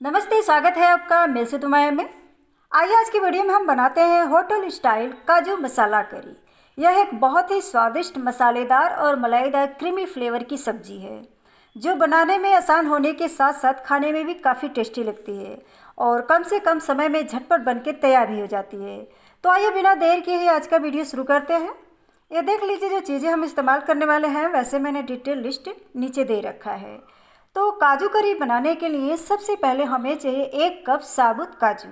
नमस्ते, स्वागत है आपका मिल से तुम्हारे में। आइए आज की वीडियो में हम बनाते हैं होटल स्टाइल काजू मसाला करी। यह एक बहुत ही स्वादिष्ट मसालेदार और मलाईदार क्रीमी फ्लेवर की सब्जी है जो बनाने में आसान होने के साथ साथ खाने में भी काफ़ी टेस्टी लगती है और कम से कम समय में झटपट बन के तैयार भी हो जाती है। तो आइए बिना देर किए ही आज का वीडियो शुरू करते हैं। ये देख लीजिए जो चीज़ें हम इस्तेमाल करने वाले हैं, वैसे मैंने डिटेल लिस्ट नीचे दे रखा है। तो काजू करी बनाने के लिए सबसे पहले हमें चाहिए 1 कप साबुत काजू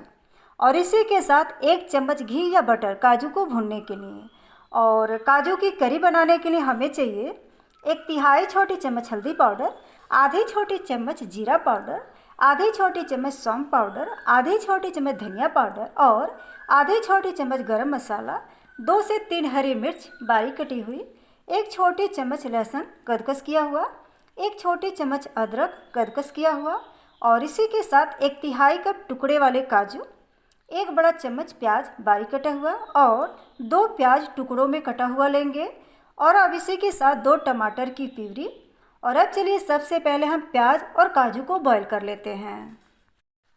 और इसी के साथ 1 चम्मच घी या बटर काजू को भूनने के लिए। और काजू की करी बनाने के लिए हमें चाहिए 1/3 छोटी चम्मच हल्दी पाउडर, आधी छोटी चम्मच जीरा पाउडर, आधी छोटी चम्मच सौंफ पाउडर, आधी छोटी चम्मच धनिया पाउडर और आधी छोटी चम्मच गरम मसाला, 2 से 3 हरी मिर्च बारीक कटी हुई, 1 छोटी चम्मच लहसुन कदकस किया हुआ, 1 छोटी चम्मच अदरक कदकस किया हुआ और इसी के साथ 1/3 कप टुकड़े वाले काजू, 1 बड़ा चम्मच प्याज बारीक कटा हुआ और 2 प्याज टुकड़ों में कटा हुआ लेंगे। और अब इसी के साथ 2 टमाटर की प्यूरी। और अब चलिए सबसे पहले हम प्याज और काजू को बॉईल कर लेते हैं।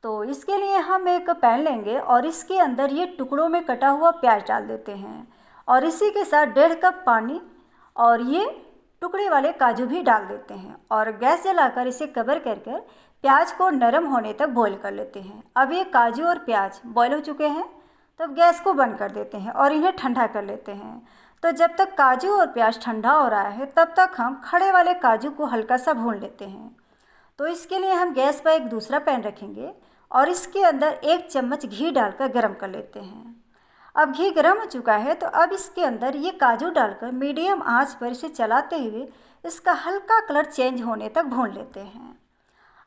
तो इसके लिए हम एक पैन लेंगे और इसके अंदर ये टुकड़ों में कटा हुआ प्याज डाल देते हैं और इसी के साथ 1.5 कप पानी और ये टुकड़े वाले काजू भी डाल देते हैं और गैस जलाकर इसे कवर कर कर प्याज को नरम होने तक बॉईल कर लेते हैं। अब ये काजू और प्याज बॉईल हो चुके हैं, तब गैस को बंद कर देते हैं और इन्हें ठंडा कर लेते हैं। तो जब तक काजू और प्याज ठंडा हो रहा है तब तक हम खड़े वाले काजू को हल्का सा भून लेते हैं। तो इसके लिए हम गैस पर एक दूसरा पैन रखेंगे और इसके अंदर 1 चम्मच घी डालकर गर्म कर लेते हैं। अब घी गर्म हो चुका है तो अब इसके अंदर ये काजू डालकर मीडियम आंच पर इसे चलाते हुए इसका हल्का कलर चेंज होने तक भून लेते हैं।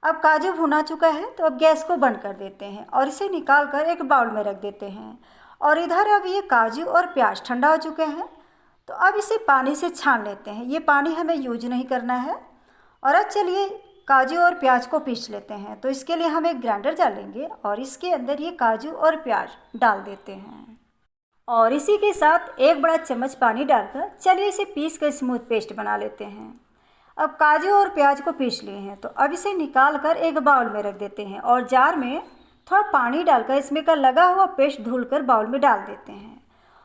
अब काजू भुना चुका है तो अब गैस को बंद कर देते हैं और इसे निकाल कर एक बाउल में रख देते हैं। और इधर अब ये काजू और प्याज ठंडा हो चुके हैं तो अब इसे पानी से छान लेते हैं। ये पानी हमें यूज नहीं करना है। और अब चलिए काजू और प्याज को पीस लेते हैं। तो इसके लिए हम एक ग्राइंडर डालेंगे और इसके अंदर ये काजू और प्याज डाल देते हैं और इसी के साथ 1 बड़ा चम्मच पानी डालकर चलिए इसे पीस कर स्मूथ पेस्ट बना लेते हैं। अब काजू और प्याज को पीस लिए हैं तो अब इसे निकाल कर एक बाउल में रख देते हैं और जार में थोड़ा पानी डालकर इसमें का लगा हुआ पेस्ट धुलकर बाउल में डाल देते हैं।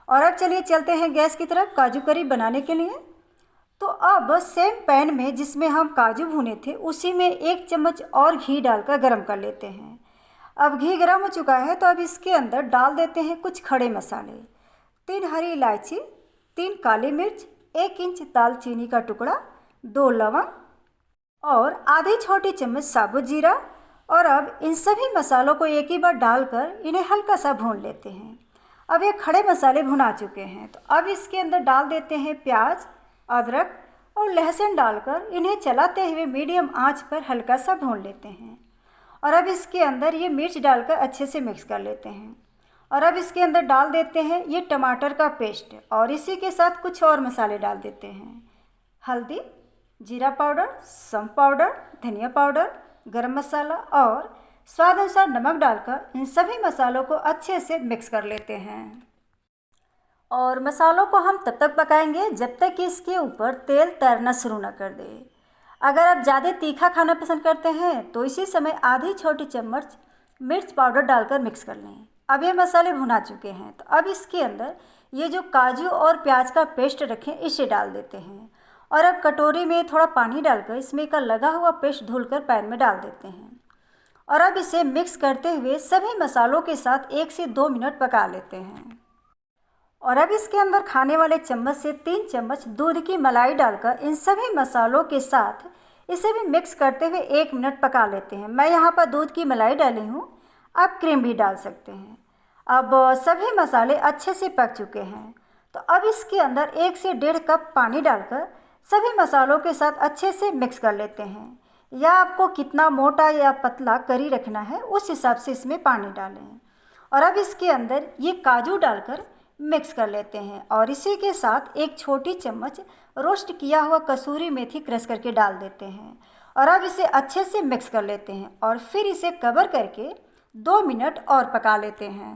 और अब चलिए चलते हैं गैस की तरफ काजू करी बनाने के लिए। तो अब सेम पैन में जिसमें हम काजू भुने थे उसी में 1 चम्मच और घी डालकर गर्म कर लेते हैं। अब घी गर्म हो चुका है तो अब इसके अंदर डाल देते हैं कुछ खड़े मसाले, 3 हरी इलायची, 3 काली मिर्च, 1 इंच दालचीनी का टुकड़ा, 2 लवंग और आधी छोटी चम्मच साबुत जीरा। और अब इन सभी मसालों को एक ही बार डालकर इन्हें हल्का सा भून लेते हैं। अब ये खड़े मसाले भुना चुके हैं तो अब इसके अंदर डाल देते हैं प्याज, अदरक और लहसुन डालकर इन्हें चलाते हुए मीडियम आंच पर हल्का सा भून लेते हैं। और अब इसके अंदर ये मिर्च डालकर अच्छे से मिक्स कर लेते हैं। और अब इसके अंदर डाल देते हैं ये टमाटर का पेस्ट और इसी के साथ कुछ और मसाले डाल देते हैं, हल्दी, जीरा पाउडर, सौंफ पाउडर, धनिया पाउडर, गरम मसाला और स्वाद अनुसार नमक डालकर इन सभी मसालों को अच्छे से मिक्स कर लेते हैं। और मसालों को हम तब तक पकाएंगे जब तक कि इसके ऊपर तेल तैरना शुरू न कर दे। अगर आप ज़्यादा तीखा खाना पसंद करते हैं तो इसी समय आधी छोटी चम्मच मिर्च पाउडर डालकर मिक्स कर लें। अब ये मसाले भुना चुके हैं तो अब इसके अंदर ये जो काजू और प्याज का पेस्ट रखें इसे डाल देते हैं। और अब कटोरी में थोड़ा पानी डालकर इसमें का लगा हुआ पेस्ट धुलकर पैन में डाल देते हैं। और अब इसे मिक्स करते हुए सभी मसालों के साथ 1 से 2 मिनट पका लेते हैं। और अब इसके अंदर खाने वाले चम्मच से 3 चम्मच दूध की मलाई डालकर इन सभी मसालों के साथ इसे भी मिक्स करते हुए 1 मिनट पका लेते हैं। मैं यहाँ पर दूध की मलाई डाली हूँ, आप क्रीम भी डाल सकते हैं। अब सभी मसाले अच्छे से पक चुके हैं तो अब इसके अंदर 1 से 1.5 कप पानी डालकर सभी मसालों के साथ अच्छे से मिक्स कर लेते हैं। या आपको कितना मोटा या पतला करी रखना है उस हिसाब से इसमें पानी डालें। और अब इसके अंदर ये काजू डालकर मिक्स कर लेते हैं और इसी के साथ 1 छोटी चम्मच रोस्ट किया हुआ कसूरी मेथी क्रश करके डाल देते हैं। और अब इसे अच्छे से मिक्स कर लेते हैं और फिर इसे कवर करके 2 मिनट और पका लेते हैं।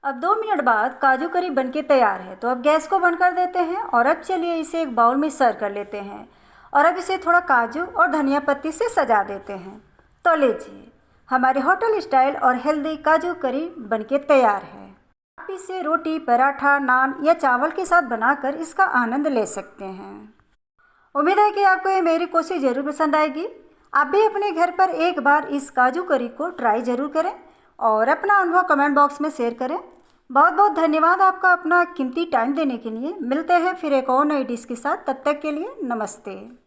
अब 2 मिनट बाद काजू करी बनके तैयार है तो अब गैस को बंद कर देते हैं। और अब चलिए इसे एक बाउल में सर्व कर लेते हैं और अब इसे थोड़ा काजू और धनिया पत्ती से सजा देते हैं। तो लीजिए हमारे होटल स्टाइल और हेल्दी काजू करी बनके तैयार है। आप इसे रोटी, पराठा, नान या चावल के साथ बनाकर इसका आनंद ले सकते हैं। उम्मीद है कि आपको ये मेरी कोशिश ज़रूर पसंद आएगी। आप भी अपने घर पर एक बार इस काजू करी को ट्राई ज़रूर करें और अपना अनुभव कमेंट बॉक्स में शेयर करें। बहुत बहुत धन्यवाद आपका अपना कीमती टाइम देने के लिए। मिलते हैं फिर एक और नई डिश के साथ, तब तक के लिए नमस्ते।